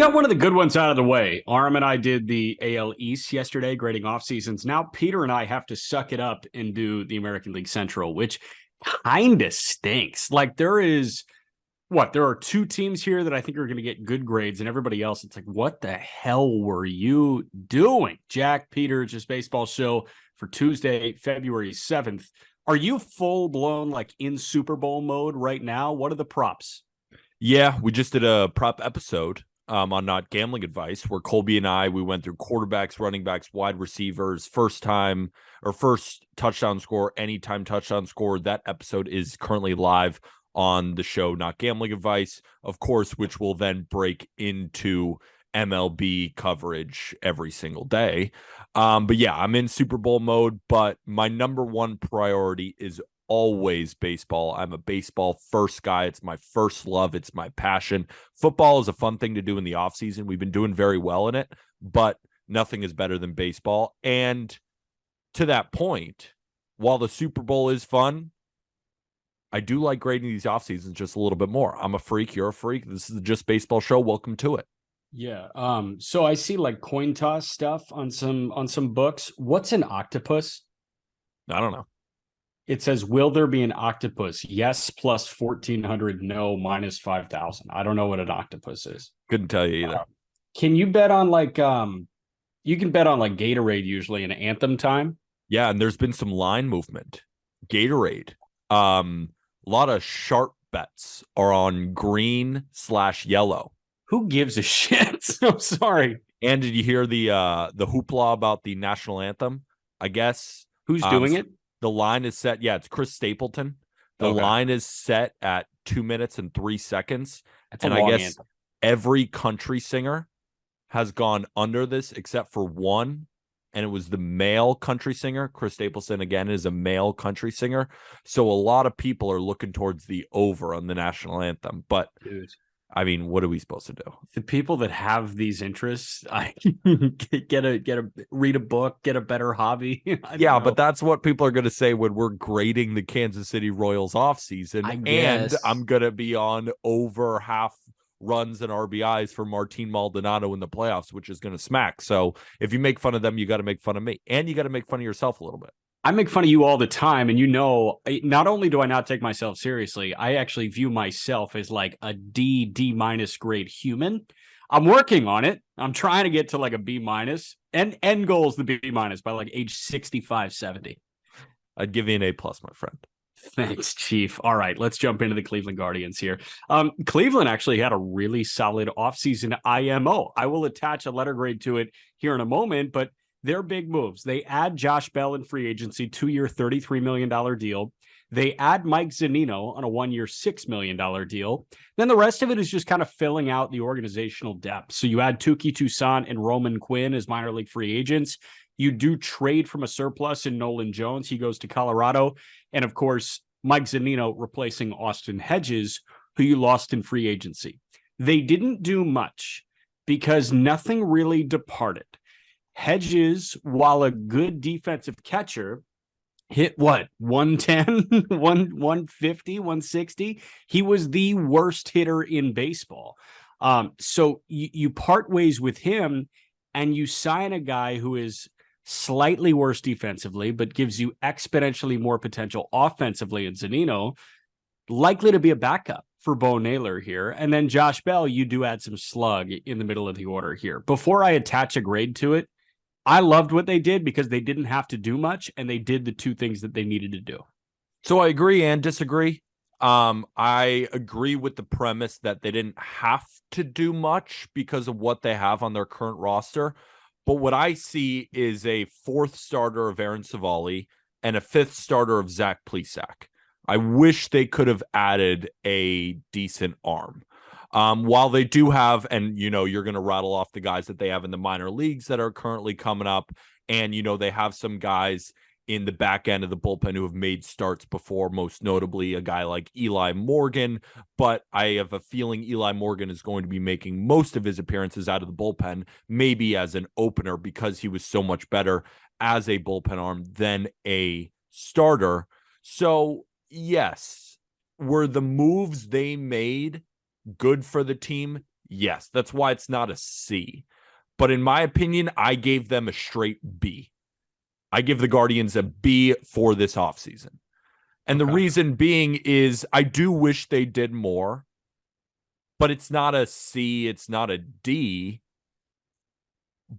got one of the good ones out of the way. Aram and I did the AL East yesterday, grading off seasons. Now Peter and I have to suck it up and do the American League Central, which kind of stinks. Like there are two teams here that I think are going to get good grades, and everybody else, it's like, what the hell were you doing? Jack Peters, Just Baseball Show for Tuesday, February 7th. Are you full blown like in Super Bowl mode right now? What are the props? Yeah, we just did a prop episode on Not Gambling Advice where Colby and we went through quarterbacks, running backs, wide receivers, first touchdown score, anytime touchdown score. That episode is currently live on the show Not Gambling Advice, of course, which will then break into MLB coverage every single day. But yeah, I'm in Super Bowl mode, but my number one priority is always baseball. I'm a baseball first guy. It's my first love. It's my passion. Football is a fun thing to do in the offseason. We've been doing very well in it, but nothing is better than baseball. And to that point, while the Super Bowl is fun, I do like grading these off seasons just a little bit more. I'm a freak. You're a freak. This is the Just Baseball Show. Welcome to it. Yeah. So I see like coin toss stuff on some books. What's an octopus? I don't know. It says, will there be an octopus? Yes, plus 1,400. No, minus 5,000. I don't know what an octopus is. Couldn't tell you either. Can you bet on you can bet on like Gatorade usually in Anthem time? Yeah, and there's been some line movement. Gatorade. A lot of sharp bets are on green/yellow. Who gives a shit? I'm sorry. And did you hear the hoopla about the national anthem? I guess. Who's doing it? The line is set. Yeah, it's Chris Stapleton. The line is set at 2 minutes and 3 seconds. That's and I guess anthem. Every country singer has gone under this except for one. And it was the male country singer. Chris Stapleton, again, is a male country singer. So a lot of people are looking towards the over on the national anthem. But dude, I mean, what are we supposed to do? The people that have these interests, I read a book, get a better hobby. Yeah, but that's what people are going to say when we're grading the Kansas City Royals offseason. And I'm going to be on over half runs and RBIs for Martin Maldonado in the playoffs, which is going to smack. So if you make fun of them, you got to make fun of me. And you got to make fun of yourself a little bit. I make fun of you all the time. And not only do I not take myself seriously, I actually view myself as like a D minus grade human. I'm working on it. I'm trying to get to like a B minus, and end goal is the B minus by like age 65, 70. I'd give you an A plus, my friend. Thanks, Chief. All right, let's jump into the Cleveland Guardians here. Cleveland actually had a really solid offseason IMO. I will attach a letter grade to it here in a moment, but they're big moves. They add Josh Bell in free agency, 2-year, $33 million deal. They add Mike Zunino on a 1-year, $6 million deal. Then the rest of it is just kind of filling out the organizational depth. So you add Touki Toussaint and Roman Quinn as minor league free agents. You do trade from a surplus in Nolan Jones. He goes to Colorado. And of course, Mike Zunino replacing Austin Hedges, who you lost in free agency. They didn't do much because nothing really departed. Hedges, while a good defensive catcher, hit what? 110, 150, 160. He was the worst hitter in baseball. So you part ways with him and you sign a guy who is slightly worse defensively, but gives you exponentially more potential offensively in Zunino, likely to be a backup for Bo Naylor here. And then Josh Bell, you do add some slug in the middle of the order here. Before I attach a grade to it, I loved what they did because they didn't have to do much and they did the two things that they needed to do. So I agree and disagree. I agree with the premise that they didn't have to do much because of what they have on their current roster. But what I see is a fourth starter of Aaron Savali and a fifth starter of Zach Plesac. I wish they could have added a decent arm. While they do have, and you're going to rattle off the guys that they have in the minor leagues that are currently coming up, and they have some guys in the back end of the bullpen who have made starts before, most notably a guy like Eli Morgan. But I have a feeling Eli Morgan is going to be making most of his appearances out of the bullpen, maybe as an opener because he was so much better as a bullpen arm than a starter. So yes, were the moves they made good for the team? Yes, that's why it's not a C. But in my opinion, I gave them a straight B. I give the Guardians a B for this offseason. And the Okay. reason being is I do wish they did more, but it's not a C, it's not a D.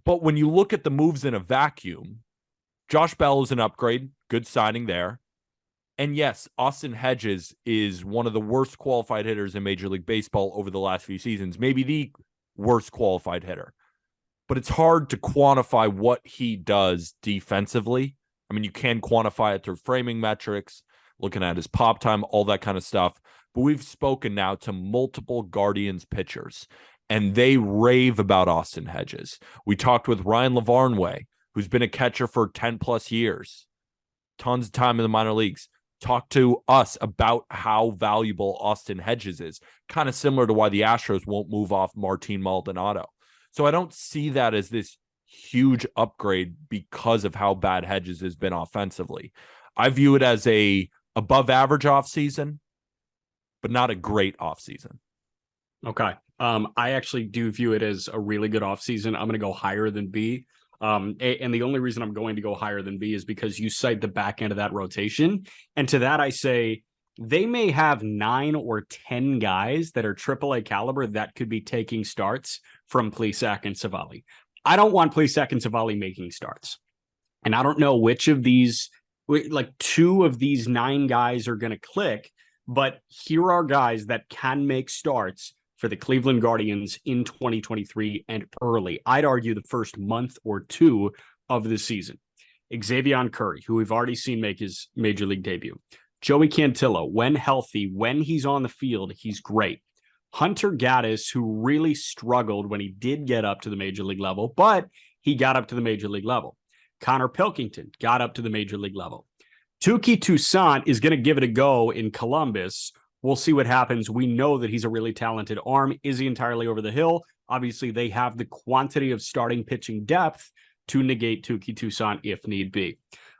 But when you look at the moves in a vacuum, Josh Bell is an upgrade, good signing there. And yes, Austin Hedges is one of the worst qualified hitters in Major League Baseball over the last few seasons, maybe the worst qualified hitter. But it's hard to quantify what he does defensively. I mean, you can quantify it through framing metrics, looking at his pop time, all that kind of stuff. But we've spoken now to multiple Guardians pitchers, and they rave about Austin Hedges. We talked with Ryan Lavarnway, who's been a catcher for 10 plus years, tons of time in the minor leagues. Talk to us about how valuable Austin Hedges is, kind of similar to why the Astros won't move off Martin Maldonado. So I don't see that as this huge upgrade because of how bad Hedges has been offensively. I view it as a above average offseason, but not a great offseason. Okay. I actually do view it as a really good offseason. I'm going to go higher than B. And the only reason I'm going to go higher than B is because you cite the back end of that rotation. And to that, I say they may have 9 or 10 guys that are AAA caliber that could be taking starts from Plesac and Savali. I don't want Plesac and Savali making starts. And I don't know which of these, like 2 of these 9 guys are going to click, but here are guys that can make starts for the Cleveland Guardians in 2023 and early. I'd argue the first month or 2 of the season. Xavier Curry, who we've already seen make his major league debut. Joey Cantillo, when healthy, when he's on the field, he's great. Hunter Gaddis, who really struggled when he did get up to the major league level, but he got up to the major league level. Connor Pilkington got up to the major league level. Touki Toussaint is going to give it a go in Columbus. We'll see what happens. We know that he's a really talented arm. Is he entirely over the hill? Obviously, they have the quantity of starting pitching depth to negate Touki Toussaint if need be.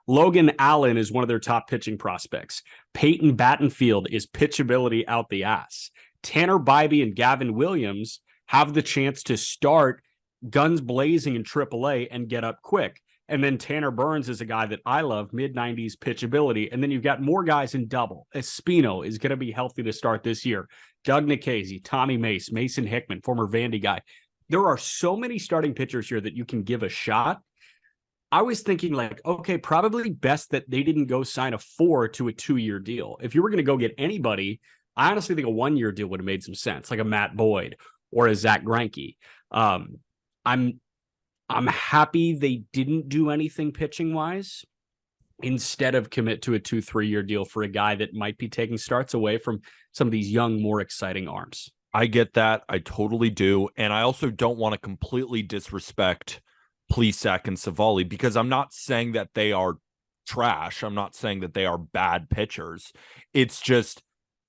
Logan Allen is one of their top pitching prospects. Peyton Battenfield is pitchability out the ass. Tanner Bybee and Gavin Williams have the chance to start guns blazing in AAA and get up quick. And then Tanner Burns is a guy that I love, mid-90s pitchability. And then you've got more guys in double. Espino is going to be healthy to start this year. Doug Nikhazy, Tommy Mace, Mason Hickman, former Vandy guy. There are so many starting pitchers here that you can give a shot. I was thinking like, okay, probably best that they didn't go sign a 4 to a 2-year deal. If you were going to go get anybody, I honestly think a 1-year deal would have made some sense, like a Matt Boyd or a Zach Greinke. I'm happy they didn't do anything pitching wise instead of commit to a 2-3 year deal for a guy that might be taking starts away from some of these young, more exciting arms. I get that. I totally do. And I also don't want to completely disrespect Plesac and Savali because I'm not saying that they are trash. I'm not saying that they are bad pitchers. It's just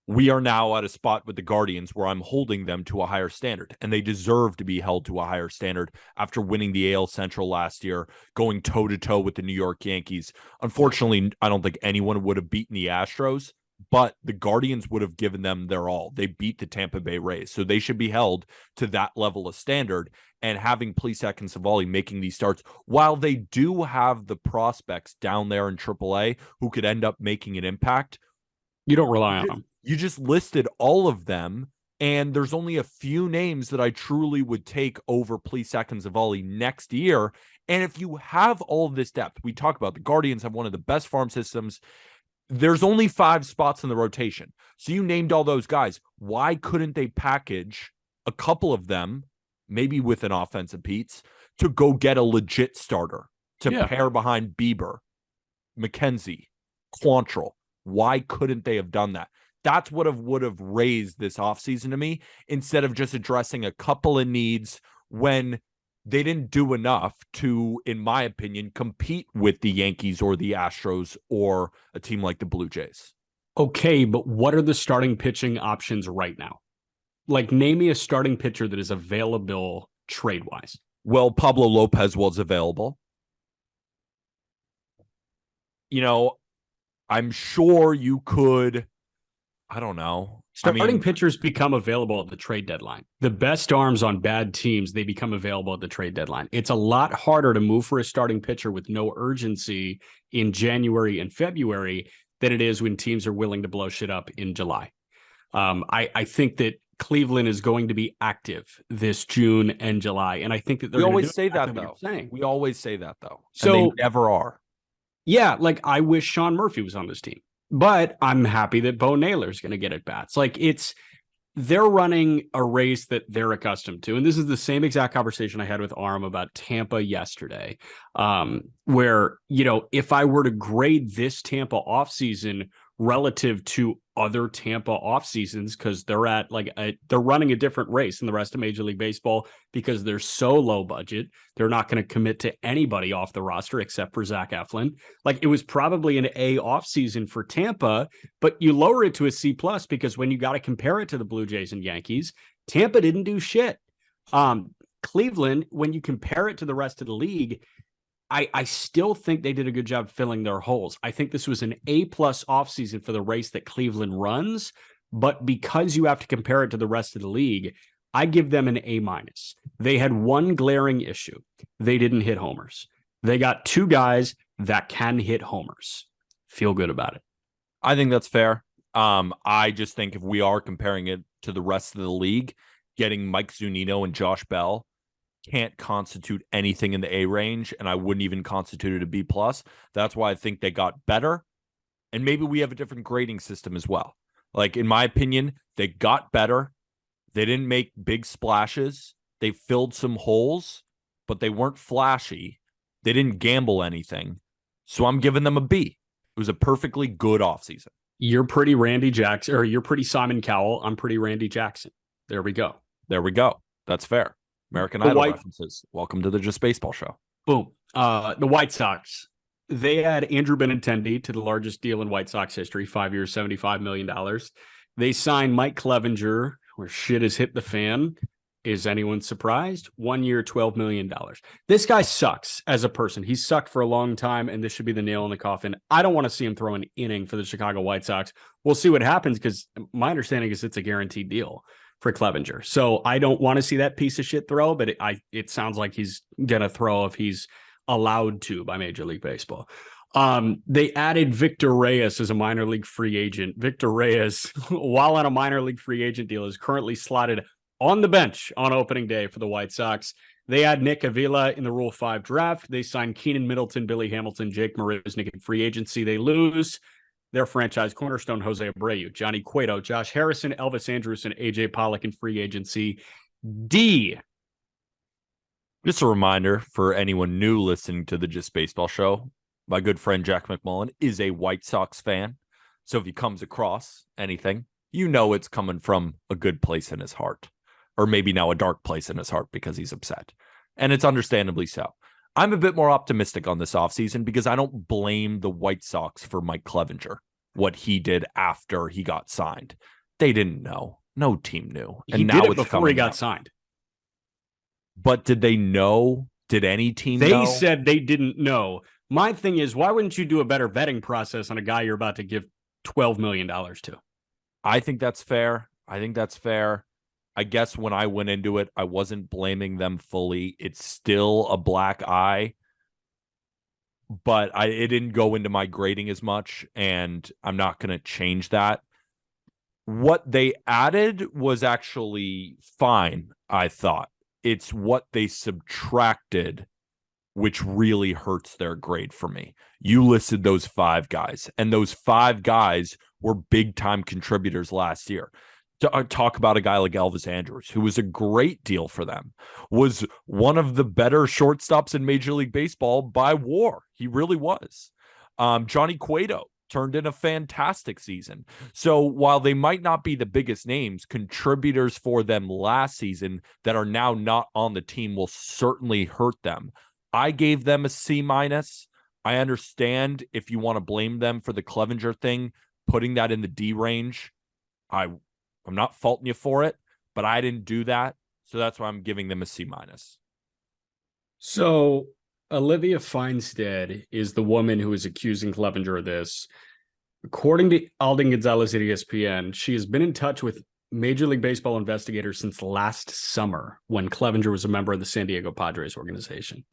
we are now at a spot with the Guardians where I'm holding them to a higher standard, and they deserve to be held to a higher standard after winning the AL Central last year, going toe-to-toe with the New York Yankees. Unfortunately, I don't think anyone would have beaten the Astros, but the Guardians would have given them their all. They beat the Tampa Bay Rays, so they should be held to that level of standard. And having Plesac and Savali making these starts, while they do have the prospects down there in AAA who could end up making an impact, you don't rely on them. You just listed all of them, and there's only a few names that I truly would take over Plesac and Savali next year. And if you have all of this depth, we talk about the Guardians have one of the best farm systems. There's only 5 spots in the rotation. So you named all those guys. Why couldn't they package a couple of them, maybe with an offensive piece, to go get a legit starter to pair behind Bieber, McKenzie, Quantrill? Why couldn't they have done that? That's what would have raised this offseason to me instead of just addressing a couple of needs when they didn't do enough to, in my opinion, compete with the Yankees or the Astros or a team like the Blue Jays. Okay, but what are the starting pitching options right now? Like, name me a starting pitcher that is available trade-wise. Well, Pablo Lopez was available. You know, I'm sure you could, I don't know, Starting pitchers become available at the trade deadline. The best arms on bad teams, they become available at the trade deadline. It's a lot harder to move for a starting pitcher with no urgency in January and February than it is when teams are willing to blow shit up in July. I think that Cleveland is going to be active this June and July, and I think that we always say that though. We always say that though. So and they never are. Yeah, like I wish Sean Murphy was on this team, but I'm happy that Bo Naylor's going to get at bats. Like they're running a race that they're accustomed to. And this is the same exact conversation I had with Arm about Tampa yesterday, where, if I were to grade this Tampa offseason relative to other Tampa off seasons, because they're at they're running a different race than the rest of Major League Baseball because they're so low budget. They're not going to commit to anybody off the roster except for Zach Eflin. Like it was probably an A off season for Tampa, but you lower it to a C plus because when you got to compare it to the Blue Jays and Yankees, Tampa didn't do shit. Cleveland, when you compare it to the rest of the league, I still think they did a good job filling their holes. I think this was an A-plus offseason for the race that Cleveland runs, but because you have to compare it to the rest of the league, I give them an A-minus. They had one glaring issue. They didn't hit homers. They got two guys that can hit homers. Feel good about it. I think that's fair. I just think if we are comparing it to the rest of the league, getting Mike Zunino and Josh Bell can't constitute anything in the A range, and I wouldn't even constitute it a B plus. That's why I think they got better. And maybe we have a different grading system as well. Like, in my opinion, they got better. They didn't make big splashes. They filled some holes, but they weren't flashy. They didn't gamble anything. So I'm giving them a B. It was a perfectly good offseason. You're pretty Randy Jackson, or you're pretty Simon Cowell. I'm pretty Randy Jackson. There we go. That's fair. American Idol references. Welcome to the Just Baseball Show. Boom. The White Sox. They add Andrew Benintendi to the largest deal in White Sox history, 5 years, $75 million. They signed Mike Clevenger, where shit has hit the fan. Is anyone surprised? 1 year, $12 million. This guy sucks as a person. He's sucked for a long time, and this should be the nail in the coffin. I don't want to see him throw an inning for the Chicago White Sox. We'll see what happens because my understanding is it's a guaranteed deal for Clevenger. So I don't want to see that piece of shit throw, but it sounds like he's going to throw if he's allowed to by Major League Baseball. They added Victor Reyes as a minor league free agent. Victor Reyes, while on a minor league free agent deal, is currently slotted on the bench on opening day for the White Sox. They add Nick Avila in the Rule 5 draft. They sign Keenan Middleton, Billy Hamilton, Jake Marisnick in free agency. They lose their franchise cornerstone, Jose Abreu, Johnny Cueto, Josh Harrison, Elvis Andrus, and AJ Pollock in free agency. D. Just a reminder for anyone new listening to the Just Baseball Show, my good friend Jack McMullen is a White Sox fan. So if he comes across anything, it's coming from a good place in his heart, or maybe now a dark place in his heart because he's upset. And it's understandably so. I'm a bit more optimistic on this offseason because I don't blame the White Sox for Mike Clevenger, what he did after he got signed. They didn't know. No team knew. And he now did it it's before he got out. signed. But did they know? Did any team know? They said they didn't know. My thing is, why wouldn't you do a better vetting process on a guy you're about to give $12 million to? I think that's fair. I guess when I went into it, I wasn't blaming them fully. It's still a black eye, but it didn't go into my grading as much, and I'm not going to change that. What they added was actually fine, I thought. It's what they subtracted, which really hurts their grade for me. You listed those 5 guys, and those 5 guys were big-time contributors last year. Talk about a guy like Elvis Andrus, who was a great deal for them, was one of the better shortstops in Major League Baseball by WAR. He really was. Johnny Cueto turned in a fantastic season. So while they might not be the biggest names, contributors for them last season that are now not on the team will certainly hurt them. I gave them a C minus. I understand if you want to blame them for the Clevenger thing, putting that in the D range. I'm not faulting you for it, but I didn't do that. So that's why I'm giving them a C minus. So Olivia Feinstead is the woman who is accusing Clevenger of this. According to Alden Gonzalez at ESPN, she has been in touch with Major League Baseball investigators since last summer when Clevenger was a member of the San Diego Padres organization.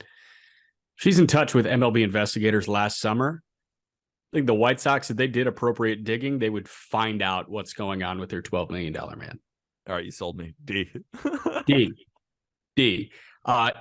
She's in touch with MLB investigators last summer. I think the White Sox, if they did appropriate digging, they would find out what's going on with their $12 million man. All right, you sold me. D. D.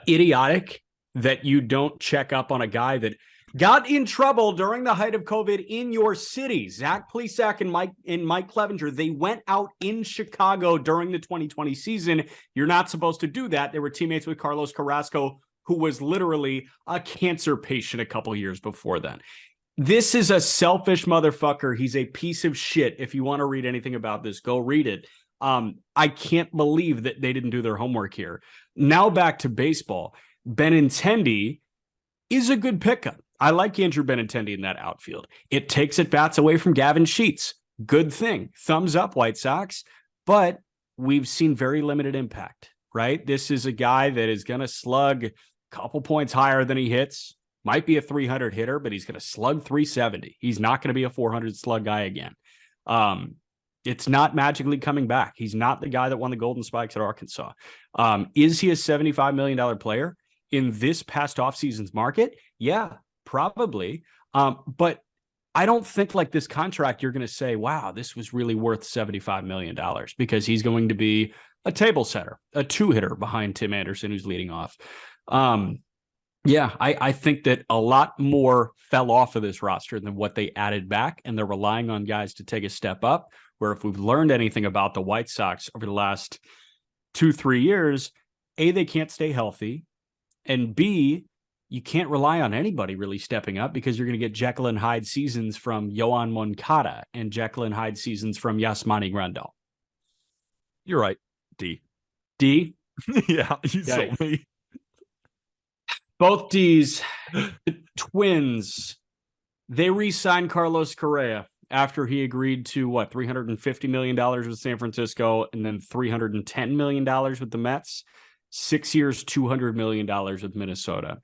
Idiotic that you don't check up on a guy that got in trouble during the height of COVID in your city. Zach Plesac and Mike Clevenger, they went out in Chicago during the 2020 season. You're not supposed to do that. They were teammates with Carlos Carrasco, who was literally a cancer patient a couple years before then. This is a selfish motherfucker. He's a piece of shit. If you want to read anything about this, go read it. I can't believe that they didn't do their homework here. Now back to baseball. Benintendi is a good pickup. I like Andrew Benintendi in that outfield. It takes at bats away from Gavin Sheets. Good thing. Thumbs up, White Sox. But we've seen very limited impact, right? This is a guy that is going to slug a couple points higher than he hits. Might be a 300 hitter, but he's going to slug 370. He's not going to be a 400 slug guy again. It's not magically coming back. He's not the guy that won the Golden Spikes at Arkansas. Is he a $75 million player in this past offseason's market? Yeah, probably. But I don't think like this contract, you're going to say, wow, this was really worth $75 million because he's going to be a table setter, a two hitter behind Tim Anderson, who's leading off. Yeah, I think that a lot more fell off of this roster than what they added back, and they're relying on guys to take a step up, where if we've learned anything about the White Sox over the last 2-3 years, A, they can't stay healthy, and B, you can't rely on anybody really stepping up because you're going to get Jekyll and Hyde seasons from Yoan Moncada and Jekyll and Hyde seasons from Yasmani Grandal. You're right. D. D? Yeah, you sold me. Both D's, the Twins, they re-signed Carlos Correa after he agreed to, $350 million with San Francisco and then $310 million with the Mets. 6 years, $200 million with Minnesota.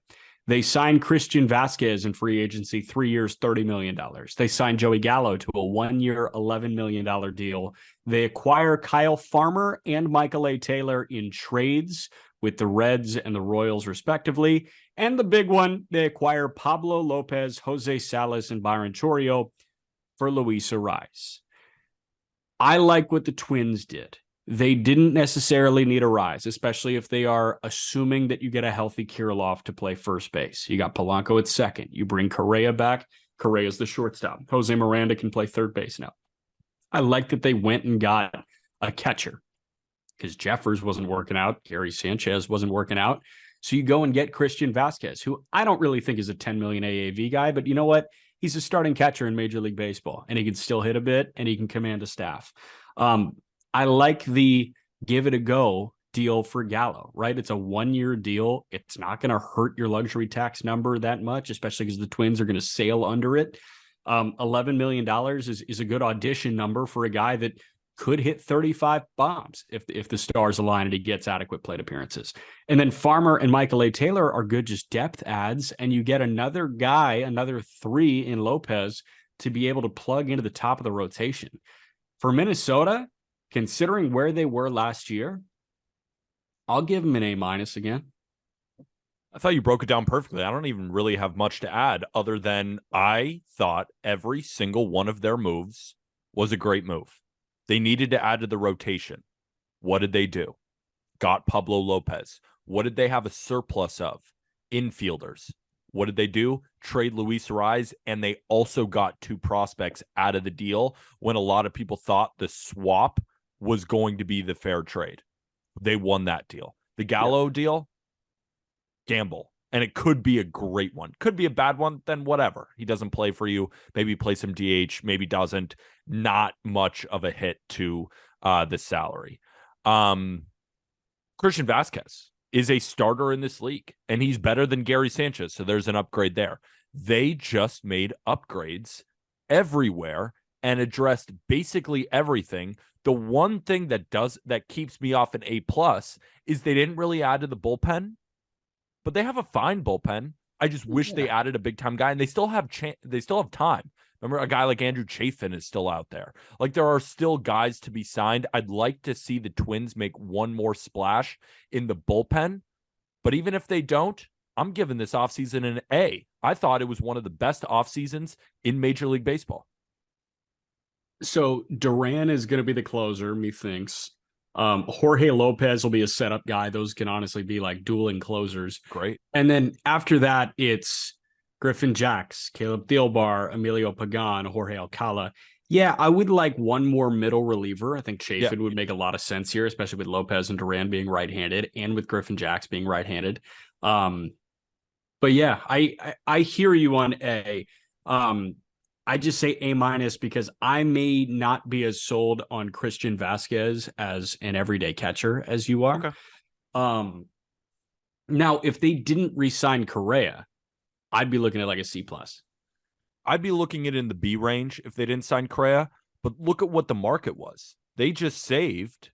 They signed Christian Vasquez in free agency, 3 years, $30 million. They signed Joey Gallo to a 1-year, $11 million deal. They acquire Kyle Farmer and Michael A. Taylor in trades with the Reds and the Royals, respectively. And the big one, they acquire Pablo Lopez, Jose Salas, and Byron Chorio for Luis Arraez. I like what the Twins did. They didn't necessarily need Arraez, especially if they are assuming that you get a healthy Kirilloff to play first base. You got Polanco at second. You bring Correa back. Correa's the shortstop. Jose Miranda can play third base now. I like that they went and got a catcher because Jeffers wasn't working out. Gary Sanchez wasn't working out. So you go and get Christian Vasquez, who I don't really think is a 10 million AAV guy, but you know what? He's a starting catcher in Major League Baseball, and he can still hit a bit, and he can command a staff. I like the give it a go deal for Gallo, right? It's a 1-year deal. It's not going to hurt your luxury tax number that much, especially because the Twins are going to sail under it. $11 million is a good audition number for a guy that could hit 35 bombs if the stars align and he gets adequate plate appearances. And then Farmer and Michael A. Taylor are good just depth adds, and you get another guy, another 3 in Lopez to be able to plug into the top of the rotation. For Minnesota, considering where they were last year, I'll give them an A- again. I thought you broke it down perfectly. I don't even really have much to add other than I thought every single one of their moves was a great move. They needed to add to the rotation. What did they do? Got Pablo Lopez. What did they have a surplus of? Infielders. What did they do? Trade Luis Arraez, and they also got 2 prospects out of the deal when a lot of people thought the swap was going to be the fair trade. They won that deal. The Gallo deal, gamble. And it could be a great one. Could be a bad one, then whatever. He doesn't play for you. Maybe play some DH, maybe doesn't. Not much of a hit to the salary. Christian Vasquez is a starter in this league, and he's better than Gary Sanchez, so there's an upgrade there. They just made upgrades everywhere and addressed basically everything. The one thing that keeps me off an A+ is they didn't really add to the bullpen, but they have a fine bullpen. I just wish they added a big time guy, and they still have time. Remember, a guy like Andrew Chafin is still out there. Like, there are still guys to be signed. I'd like to see the Twins make one more splash in the bullpen. But even if they don't, I'm giving this offseason an A. I thought it was one of the best off seasons in Major League Baseball. So Duran is going to be the closer, methinks. Jorge Lopez will be a setup guy. Those can honestly be like dueling closers. Great. And then after that, it's Griffin Jax, Caleb Thielbar, Emilio Pagan, Jorge Alcala. Yeah, I would like one more middle reliever. I think Chafin would make a lot of sense here, especially with Lopez and Duran being right-handed and with Griffin Jax being right-handed. But yeah, I hear you on A. I just say A- because I may not be as sold on Christian Vasquez as an everyday catcher as you are. Okay. Now, if they didn't re-sign Correa, I'd be looking at like a C+. I'd be looking at it in the B range if they didn't sign Correa. But look at what the market was. They just saved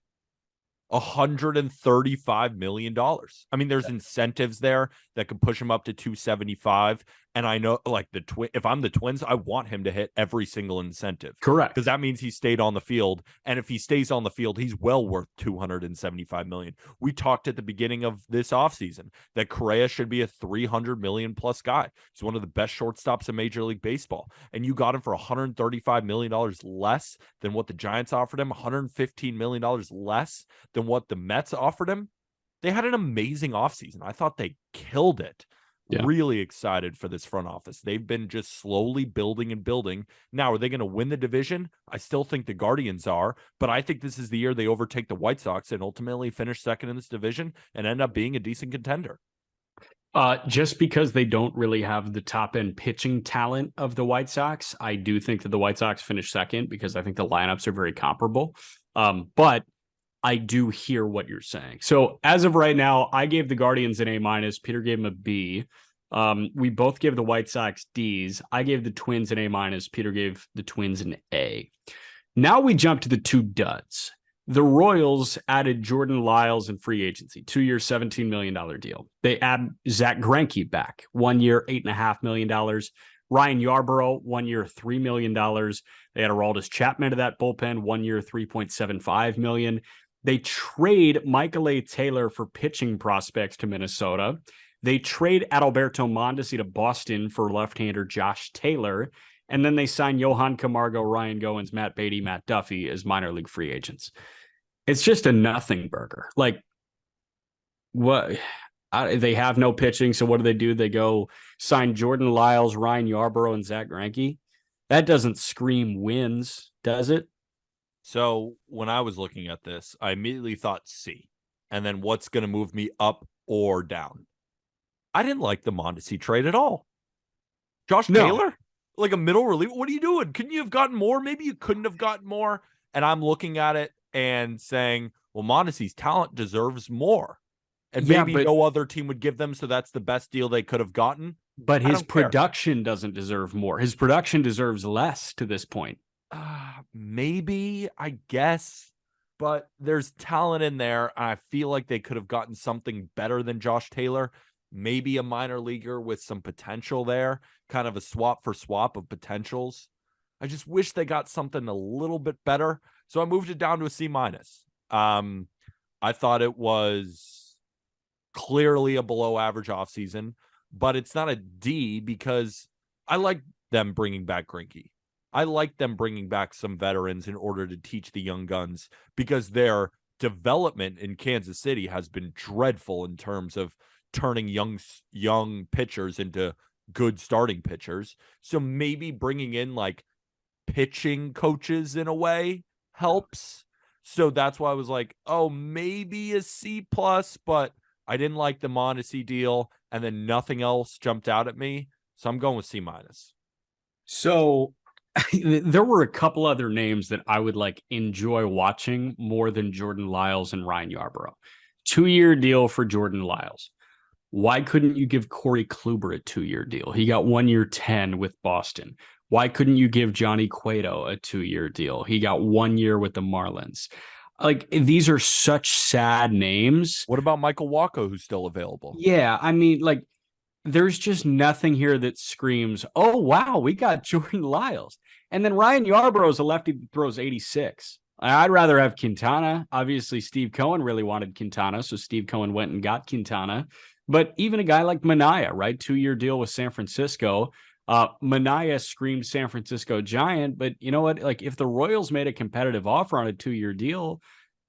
$135 million. I mean, there's incentives there that could push him up to 275. And I know, like, if I'm the Twins, I want him to hit every single incentive. Correct. Because that means he stayed on the field. And if he stays on the field, he's well worth $275 million. We talked at the beginning of this offseason that Correa should be a $300 million plus guy. He's one of the best shortstops in Major League Baseball. And you got him for $135 million less than what the Giants offered him, $115 million less than what the Mets offered him. They had an amazing offseason. I thought they killed it. Yeah. Really excited for this front office. They've been just slowly building and building. Now, are they going to win the division? I still think the Guardians are, but I think this is the year they overtake the White Sox and ultimately finish second in this division and end up being a decent contender. Just because they don't really have the top end pitching talent of the White Sox, I do think that the White Sox finish second because I think the lineups are very comparable. But I do hear what you're saying. So as of right now, I gave the Guardians an A-. Peter gave him a B. We both gave the White Sox Ds. I gave the Twins an A-. Peter gave the Twins an A. Now we jump to the two duds. The Royals added Jordan Lyles in free agency, 2-year, $17 million deal. They add Zach Greinke back, 1 year, $8.5 million. Ryan Yarbrough, 1 year, $3 million. They had Aroldis Chapman to that bullpen, 1 year, $3.75 million. They trade Michael A. Taylor for pitching prospects to Minnesota. They trade Adalberto Mondesi to Boston for left-hander Josh Taylor. And then they sign Johan Camargo, Ryan Goins, Matt Beatty, Matt Duffy as minor league free agents. It's just a nothing burger. Like, what? They have no pitching, so what do? They go sign Jordan Lyles, Ryan Yarbrough, and Zach Greinke? That doesn't scream wins, does it? So when I was looking at this, I immediately thought C. And then what's going to move me up or down? I didn't like the Mondesi trade at all. Josh Taylor? Like a middle reliever? What are you doing? Couldn't you have gotten more? Maybe you couldn't have gotten more. And I'm looking at it and saying, well, Mondesi's talent deserves more. And maybe no other team would give them, so that's the best deal they could have gotten. But his production doesn't deserve more. His production deserves less to this point. Maybe, I guess, but there's talent in there. I feel like they could have gotten something better than Josh Taylor, maybe a minor leaguer with some potential there, kind of a swap for swap of potentials. I just wish they got something a little bit better. So I moved it down to a C-. I thought it was clearly a below average offseason, but it's not a D because I like them bringing back Greinke. I like them bringing back some veterans in order to teach the young guns because their development in Kansas City has been dreadful in terms of turning young pitchers into good starting pitchers. So maybe bringing in like pitching coaches in a way helps. So that's why I was like, oh, maybe a C+, but I didn't like the Mondesi deal and then nothing else jumped out at me. So I'm going with C-. So there were a couple other names that I would like enjoy watching more than Jordan Lyles and Ryan Yarbrough. 2-year deal for Jordan Lyles. Why couldn't you give Corey Kluber a 2-year deal? He got 1 year, 10 with Boston. Why couldn't you give Johnny Cueto a 2-year deal? He got 1 year with the Marlins. Like, these are such sad names. What about Michael Wacha, who's still available? Yeah, I mean, like, there's just nothing here that screams, oh, wow, we got Jordan Lyles. And then Ryan Yarbrough is a lefty that throws 86. I'd rather have Quintana. Obviously, Steve Cohen really wanted Quintana, so Steve Cohen went and got Quintana. But even a guy like Manaea, right? 2-year deal with San Francisco. Manaea screamed San Francisco Giant, but you know what? Like, if the Royals made a competitive offer on a 2-year deal,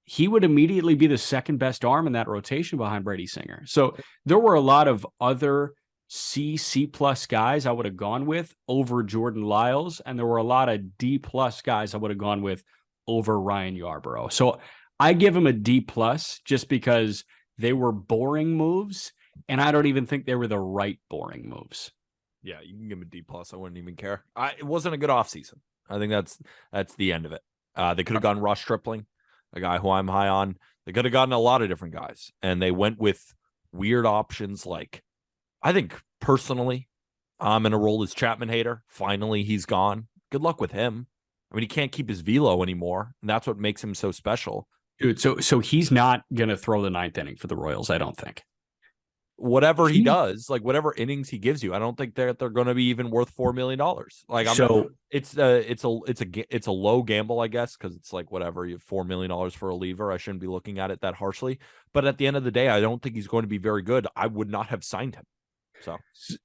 he would immediately be the second best arm in that rotation behind Brady Singer. So there were a lot of other C plus guys I would have gone with over Jordan Lyles, and there were a lot of D plus guys I would have gone with over Ryan Yarbrough. So I give him a D plus just because they were boring moves, and I don't even think they were the right boring moves. Yeah, you can give him a D plus. I wouldn't even care. It wasn't a good offseason. I think that's the end of it. They could have gone Ross Stripling, a guy who I'm high on. They could have gotten a lot of different guys, and they went with weird options. Like, I think personally, I'm in a role as Chapman hater. Finally, he's gone. Good luck with him. I mean, he can't keep his velo anymore, and that's what makes him so special. Dude, so he's not going to throw the ninth inning for the Royals, I don't think. Whatever he does, like whatever innings he gives you, I don't think they're going to be even worth $4 million. Like, it's a low gamble, I guess, because it's like whatever, you have $4 million for a reliever. I shouldn't be looking at it that harshly, but at the end of the day, I don't think he's going to be very good. I would not have signed him.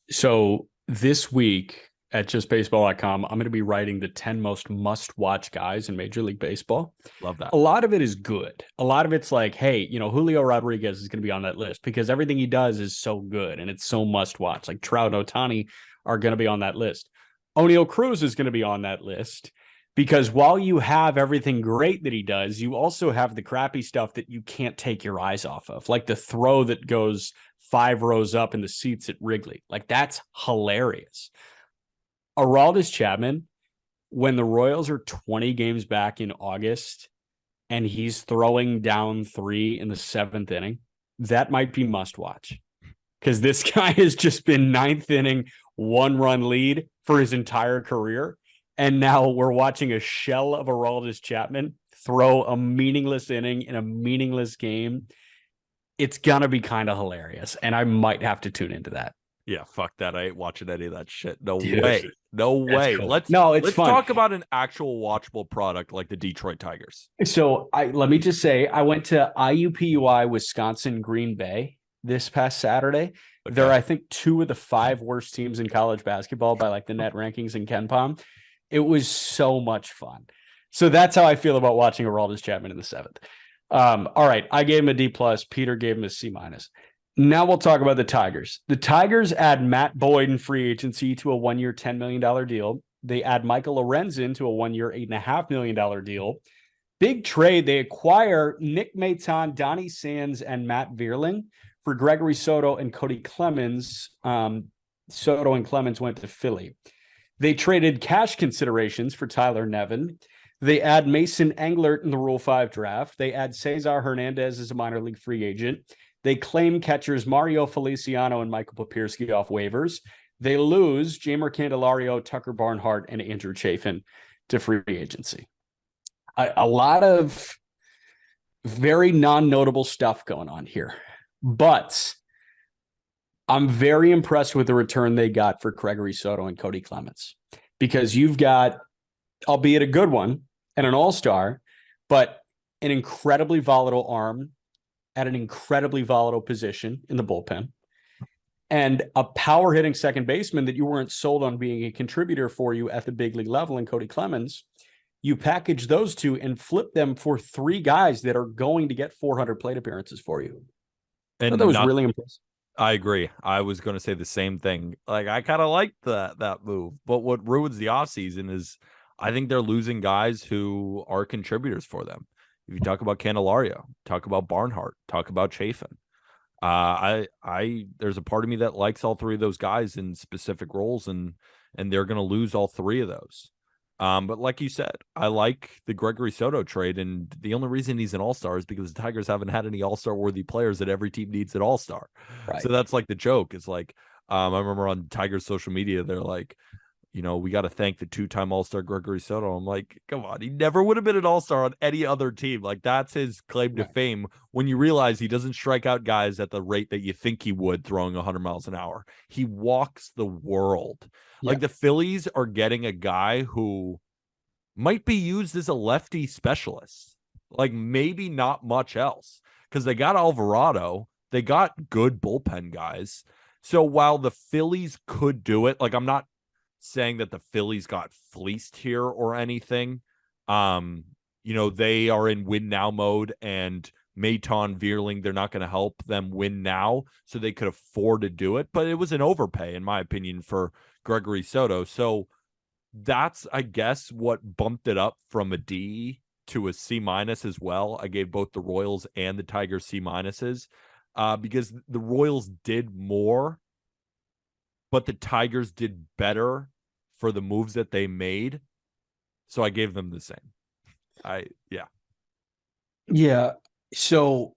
So this week at justbaseball.com, I'm going to be writing the 10 most must-watch guys in Major League Baseball. Love that. A lot of it is good. A lot of it's like, hey, Julio Rodriguez is going to be on that list because everything he does is so good and it's so must-watch. Like Trout and Ohtani are going to be on that list. Oneil Cruz is going to be on that list because while you have everything great that he does, you also have the crappy stuff that you can't take your eyes off of, like the throw that goes 5 rows up in the seats at Wrigley. Like, that's hilarious. Aroldis Chapman, when the Royals are 20 games back in August and he's throwing down 3 in the 7th inning, that might be must watch because this guy has just been 9th inning, 1-run lead for his entire career. And now we're watching a shell of Aroldis Chapman throw a meaningless inning in a meaningless game. It's going to be kind of hilarious. And I might have to tune into that. Yeah, fuck that. I ain't watching any of that shit. No Dude, way. No way. Cool. Let's fun. talk about an actual watchable product like the Detroit Tigers. So let me just say, I went to IUPUI, Wisconsin, Green Bay this past Saturday. Okay. They're, I think, 2 of the 5 worst teams in college basketball by like the net rankings in KenPom. It was so much fun. So that's how I feel about watching Aroldis Chapman in the 7th. All right. I gave him a D plus. Peter gave him a C minus. Now we'll talk about the Tigers. The Tigers add Matt Boyd in free agency to a 1-year, $10 million deal. They add Michael Lorenzen to a 1-year, $8.5 million deal. Big trade. They acquire Nick Maton, Donnie Sands, and Matt Vierling for Gregory Soto and Cody Clemens. Soto and Clemens went to Philly. They traded cash considerations for Tyler Nevin. They add Mason Englert in the Rule 5 draft. They add Cesar Hernandez as a minor league free agent. They claim catchers Mario Feliciano and Michael Papirski off waivers. They lose Jeimer Candelario, Tucker Barnhart, and Andrew Chafin to free agency. A lot of very non-notable stuff going on here. But I'm very impressed with the return they got for Gregory Soto and Cody Clemens. Because you've got, albeit a good one, and an all-star, but an incredibly volatile arm at an incredibly volatile position in the bullpen, and a power hitting second baseman that you weren't sold on being a contributor for you at the big league level in Cody Clemens. You package those 2 and flip them for 3 guys that are going to get 400 plate appearances for you. And that was really impressive. I agree. I was going to say the same thing. Like, I kind of liked that move, but what ruins the offseason is I think they're losing guys who are contributors for them. If you talk about Candelario, talk about Barnhart, talk about Chafin. There's a part of me that likes all 3 of those guys in specific roles, and they're going to lose all 3 of those. But like you said, I like the Gregory Soto trade, and the only reason he's an all-star is because the Tigers haven't had any all-star worthy players that every team needs an all-star. Right. So that's like the joke. It's like, I remember on Tigers social media, they're like, we got to thank the 2-time All-Star Gregory Soto. I'm like, come on, he never would have been an All-Star on any other team. Like, that's his claim to fame when you realize he doesn't strike out guys at the rate that you think he would throwing 100 miles an hour. He walks the world. Yeah. Like, the Phillies are getting a guy who might be used as a lefty specialist. Like, maybe not much else, because they got Alvarado. They got good bullpen guys. So while the Phillies could do it, like, I'm not saying that the Phillies got fleeced here or anything. They are in win now mode, and Maton, Vierling, they're not going to help them win now, so they could afford to do it. But it was an overpay, in my opinion, for Gregory Soto. So that's, I guess, what bumped it up from a D to a C- as well. I gave both the Royals and the Tigers C- because the Royals did more, but the Tigers did better for the moves that they made. So I gave them the same. Yeah. So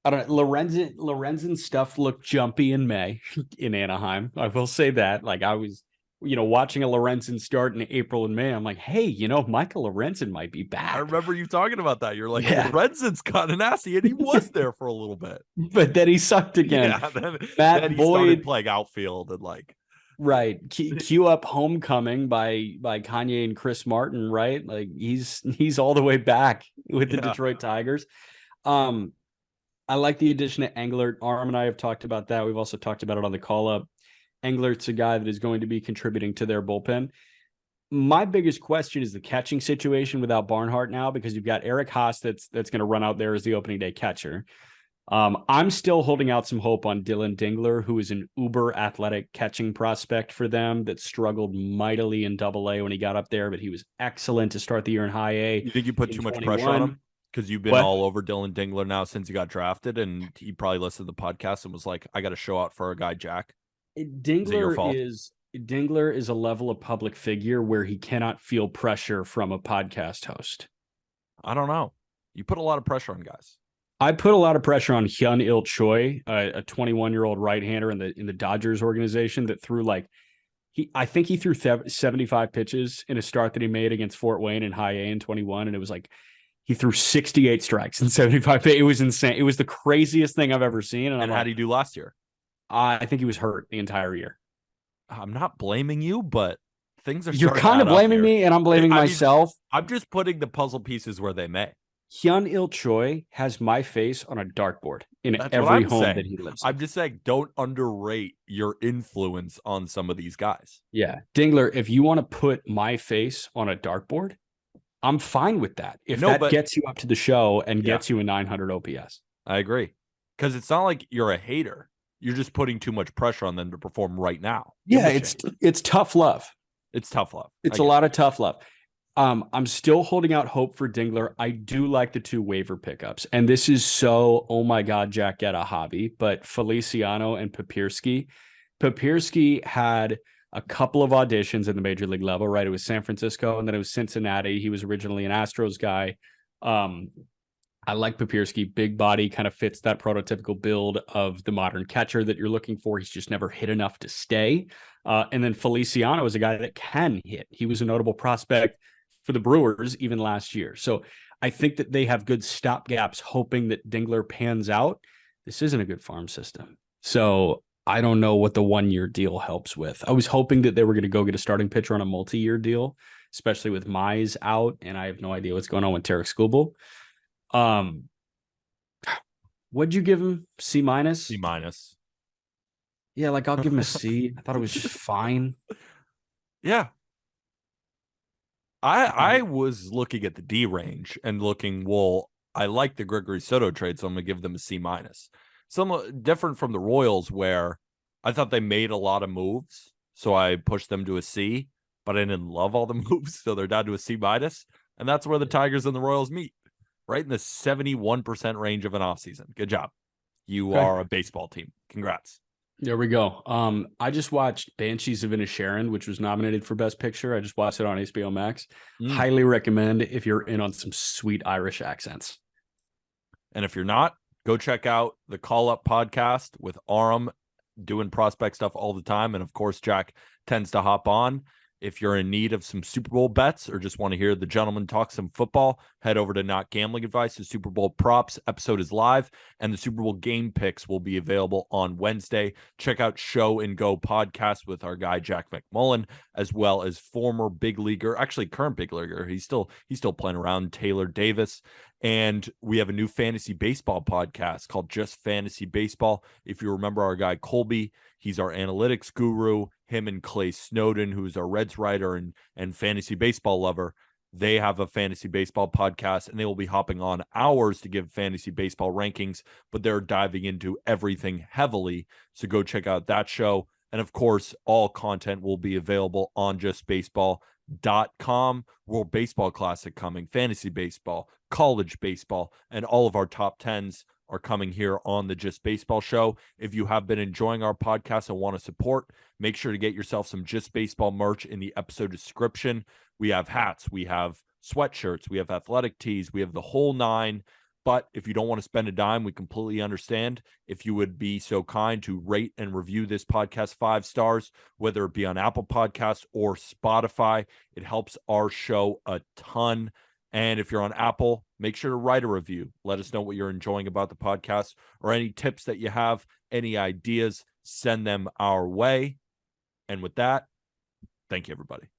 I don't know. Lorenzen's stuff looked jumpy in May in Anaheim. I will say that. Like, I was, watching a Lorenzen start in April and May. I'm like, hey, Michael Lorenzen might be back. I remember you talking about that. You're like, Lorenzen's kind of nasty, and he was there for a little bit. But then he sucked again. Yeah, then Matt he started Boyd playing outfield and like. Right. Cue up Homecoming by Kanye and Chris Martin, right? Like, he's all the way back with the Detroit Tigers. I like the addition of Englert. Aram and I have talked about that. We've also talked about it on the call up. Englert's a guy that is going to be contributing to their bullpen. My biggest question is the catching situation without Barnhart now, because you've got Eric Haas that's going to run out there as the opening day catcher. I'm still holding out some hope on Dylan Dingler, who is an uber athletic catching prospect for them that struggled mightily in Double-A when he got up there, but he was excellent to start the year in High A. You think you put too much pressure on him? Because you've been all over Dylan Dingler now since he got drafted, and he probably listened to the podcast and was like, I got to show out for our guy, Jack. Dingler is a level of public figure where he cannot feel pressure from a podcast host. I don't know. You put a lot of pressure on guys. I put a lot of pressure on Hyun-Il Choi, a 21-year-old right-hander in the Dodgers organization that threw I think he threw 75 pitches in a start that he made against Fort Wayne in High A in 21, and it was like he threw 68 strikes in 75. It was insane. It was the craziest thing I've ever seen. And how did he do last year? I think he was hurt the entire year. I'm not blaming you, but things are. You're kind of blaming me, and I'm blaming myself. I'm just putting the puzzle pieces where they may. Hyun-Il Choi has my face on a dartboard in every home that he lives in. I'm just saying, don't underrate your influence on some of these guys. Yeah. Dingler, if you want to put my face on a dartboard, I'm fine with that. If that gets you up to the show and gets you a 900 OPS. I agree. Because it's not like you're a hater. You're just putting too much pressure on them to perform right now. Yeah, it's tough love. It's tough love. It's a lot of tough love. I'm still holding out hope for Dingler. I do like the two waiver pickups. And this is so, oh my God, Jack, get a hobby. But Feliciano and Papierski. Papierski had a couple of auditions at the major league level, right? It was San Francisco and then it was Cincinnati. He was originally an Astros guy. I like Papierski. Big body, kind of fits that prototypical build of the modern catcher that you're looking for. He's just never hit enough to stay. And then Feliciano is a guy that can hit. He was a notable prospect for the Brewers even last year. So I think that they have good stopgaps, hoping that Dingler pans out. This isn't a good farm system. So I don't know what the 1-year deal helps with. I was hoping that they were going to go get a starting pitcher on a multi-year deal, especially with Mize out, and I have no idea what's going on with Tarek Skubal. What'd you give him? C-? C-. Yeah, like I'll give him a C. I thought it was just fine. Yeah. I was looking at the D range and looking, well, I like the Gregory Soto trade, so I'm going to give them a C-. Somewhat different from the Royals, where I thought they made a lot of moves, so I pushed them to a C, but I didn't love all the moves, so they're down to a C-. And that's where the Tigers and the Royals meet, right in the 71% range of an offseason. Good job. You are a baseball team. Congrats. There we go. I just watched Banshees of Inisherin, which was nominated for Best Picture. I just watched it on HBO Max. Highly recommend if you're in on some sweet Irish accents. And if you're not, go check out the Call Up podcast with Aram doing prospect stuff all the time. And of course, Jack tends to hop on. If you're in need of some Super Bowl bets or just want to hear the gentleman talk some football, head over to Not Gambling Advice. The Super Bowl props episode is live, and the Super Bowl game picks will be available on Wednesday. Check out Show and Go podcast with our guy Jack McMullen, as well as former big leaguer, actually current big leaguer. He's still playing around, Taylor Davis. And we have a new fantasy baseball podcast called Just Fantasy Baseball. If you remember our guy Colby, he's our analytics guru. Him and Clay Snowden, who's our Reds writer and fantasy baseball lover, they have a fantasy baseball podcast, and they will be hopping on ours to give fantasy baseball rankings, but they're diving into everything heavily. So go check out that show. And of course, all content will be available on justbaseball.com. World Baseball Classic coming, fantasy baseball, college baseball, and all of our top 10s are coming here on the Just Baseball Show. If you have been enjoying our podcast and want to support, make sure to get yourself some Just Baseball merch in the episode description. We have hats, we have sweatshirts, we have athletic tees, we have the whole nine. But if you don't want to spend a dime, we completely understand. If you would be so kind to rate and review this podcast 5 stars, whether it be on Apple Podcasts or Spotify, it helps our show a ton. And if you're on Apple, make sure to write a review. Let us know what you're enjoying about the podcast, or any tips that you have, any ideas, send them our way. And with that, thank you, everybody.